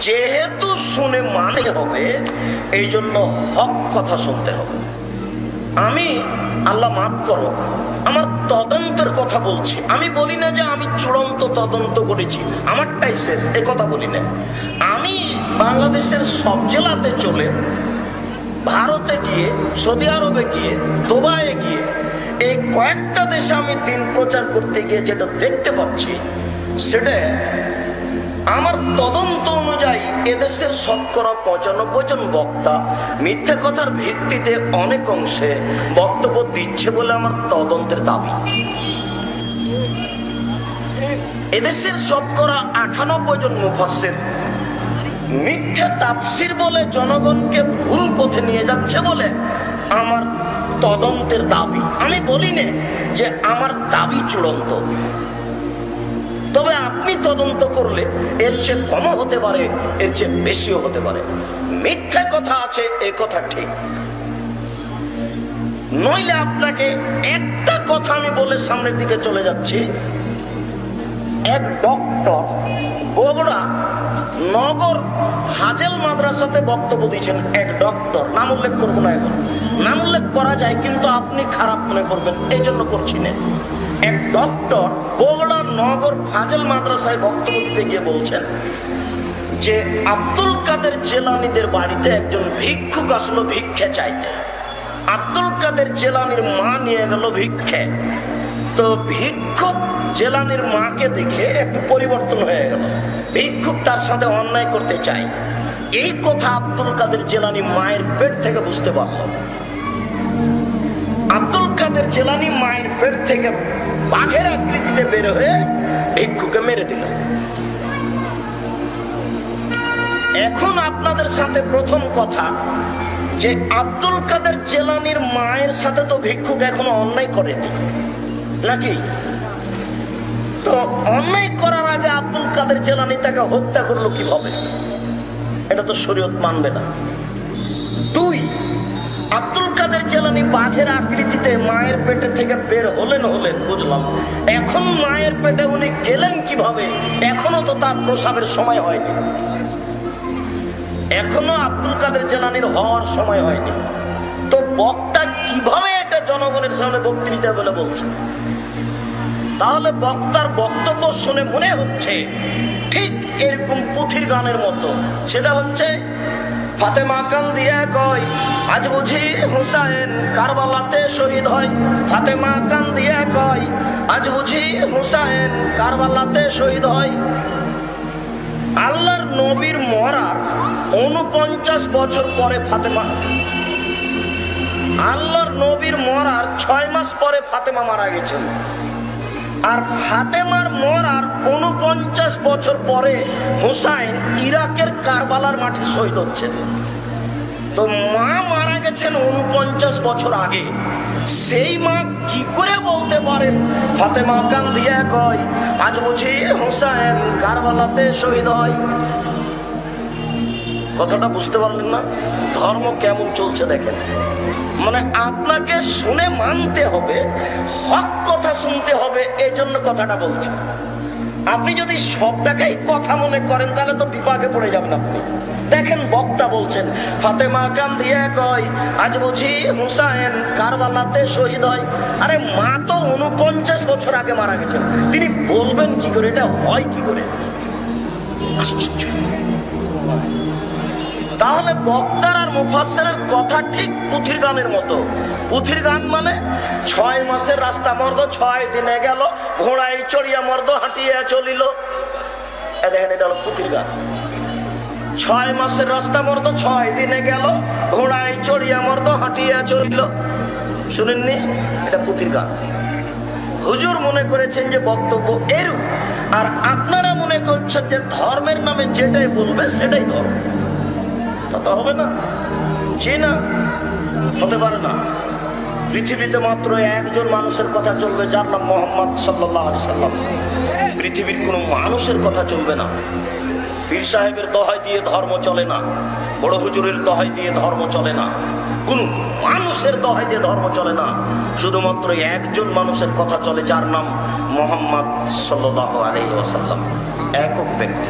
যেহেতু শুনে মানতে হবে, এই জন্য হক কথা শুনতে হবে। আমি, আল্লাহ মাফ করো, আমার তদন্তের কথা বলছি। আমি বলি না যে আমি চূড়ান্ত তদন্ত করেছি, আমারটাই শেষ, এ কথা বলি না। আমি বাংলাদেশের সব জেলাতে চলে, ভারতে গিয়ে, সৌদি আরবে গিয়ে, দুবাইয়ে গিয়ে, এই কয়েকটা দেশে আমি দিন প্রচার করতে গিয়ে যেটা দেখতে পাচ্ছি, সেটা আমার তদন্ত অনুযায়ী এদেশের শতকরা 95 জন বক্তা মিথ্যে কথার ভিত্তিতে অনেক অংশে বক্তব্য দিচ্ছে বলে আমার তদন্তের দাবি। এদেশের শতকরা 98 জন মুফাসসির মিথ্যা তাফসির বলে জনগণকে ভুল পথে নিয়ে যাচ্ছে বলে আমার তদন্তের দাবি। আমি বলি না যে আমার দাবি চূড়ান্ত, তবে আপনি তদন্ত করলে এর চেয়ে কমও হতে পারে, এর চেয়ে বেশিও হতে পারে। মিথ্যা কথা আছে, এ কথা ঠিক। নইলে আপনাকে একটা কথা আমি বলে সামনের দিকে চলে যাচ্ছি। এক ডক্টর বগুড়া নগর হাজেল মাদ্রাসাতে বক্তব্য দিয়েছেন। এক ডক্টর, নাম উল্লেখ করবো না, এখন নাম উল্লেখ করা যায় কিন্তু আপনি খারাপ মনে করবেন, এই জন্য করছি না। এক ডক্টর বগুড়া নগর ফাজেল মাদ্রাসায় বক্তব্য দিতে গিয়ে বলছেন যে আব্দুল কাদের জেলানীদের বাড়িতে একজন ভিক্ষুক আসলো ভিক্ষে চাইতে। আব্দুল কাদের জেলানীর মা নিয়ে গেল ভিক্ষে। তো ভিক্ষুক জেলানীর মাকে দেখে একটু পরিবর্তন হয়ে গেল, ভিক্ষুক তার সাথে অন্যায় করতে চায়। এই কথা আব্দুল কাদের জেলানী মায়ের পেট থেকে বুঝতে পারল। আব্দুল কাদের জেলানী মায়ের পেট থেকে বাঘের আকৃতিতে বের হয়ে ভিক্ষুকে মেরে দিল। এখন আপনাদের সাথে প্রথম কথা যে আব্দুল কাদের জেলানীর মায়ের সাথে তো ভিক্ষুক এখনো অন্যায় করেনি নাকি? তো অন্যায় করার আগে আব্দুল কাদের জেলানী তাকে হত্যা করলো কিভাবে? এটা তো শরীয়ত মানবে না। দুই, আব্দুল কাদের জেলানী বাঘের আকৃতিতে মায়ের পেটে থেকে বের হলেন বুঝলাম, এখন মায়ের পেটে উনি গেলেন কিভাবে? এখনো তো তার প্রসাবের সময় হয়নি, এখনো আব্দুল কাদের জেলানীর হওয়ার সময় হয়নি। তো বক্তা কিভাবে এটা জনগণের সামনে বক্তৃতা বলে বলছে? তাহলে বক্তার বক্তব্য শুনে মনে হচ্ছে ঠিক এরকম পুথির গানের মতো। সেটা হচ্ছে ফাতেমা কান্দিয়া কয় আজ বুঝি হুসাইন কারবালাতে শহীদ হয়। ফাতেমা কান্দিয়া কয় আজ বুঝি হুসাইন কারবালাতে শহীদ হয়। আল্লাহর নবীর মরার 49 বছর পরে ফাতেমা, আল্লাহর নবীর মরার 6 মাস পরে ফাতেমা মারা গেছেন। আর ফাতেমার মরার 49 বছর পরে হুসাইন ইরাকের কারবালার মাঠে শহীদ হচ্ছেন। তো মা মারা গেছেন 49 বছর আগে। সেই মা কি করে বলতে পারেন ফাতেমা কান্দিয়া কয় আজ বুঝি হুসাইন কারবালাতে শহীদ হয়? কথাটা বুঝতে পারলেন না? ধর্ম কেমন চলছে দেখেন। মানে আপনাকে শুনে মানতে হবে, হক কথা শুনতে হবে, এই জন্য কথাটা বলছি। আপনি যদি সবটাকেই কথা মনে করেন তাহলে তো বিপাকে পড়ে যাবেন আপনি। দেখেন বক্তা বলছেন ফাতেমা কান্দিয়া কয় আজ বুঝি হুসাইন কারবালাতে শহীদ হয়। আরে মা তো 49 বছর আগে মারা গেছেন, তিনি বলবেন কি করে? এটা হয় কি করে? তাহলে বক্তার আর মুফাসসিরের কথা ঠিক পুথির গানের মতো। পুথির গান মানে 6 মাসের রাস্তা মর্দ 6 দিনে গেল, ঘোড়ায় চড়িয়া মর্দ হাঁটিয়া চলিল। দেখেন এটা হলো পুথির গান। 6 মাসের রাস্তা মর্দ 6 দিনে গেল, ঘোড়ায় চড়িয়া মর্দ হাঁটিয়া চলিল। শুনেননি? এটা পুথির গান। হুজুর মনে করেছেন যে বক্তব্য এরূপ, আর আপনারা মনে করছেন যে ধর্মের নামে যেটাই বলবে সেটাই ধর্ম। তা হবে না, জি না, হতে পারে না। পৃথিবীতে মাত্র একজন মানুষের কথা চলবে, যার নাম মুহাম্মদ সাল্লাল্লাহু আলাইহি সাল্লাম। পৃথিবীর কোনো মানুষের কথা চলবে না। পীর সাহেবের দোহাই দিয়ে ধর্ম চলে না, বড় হুজুরের দোহাই দিয়ে ধর্ম চলে না, কোন মানুষের দোহাই দিয়ে ধর্ম চলে না। শুধুমাত্র একজন মানুষের কথা চলে, যার নাম মুহাম্মদ সাল্লাল্লাহু আলাইহি ওয়াসাল্লাম, একক ব্যক্তি।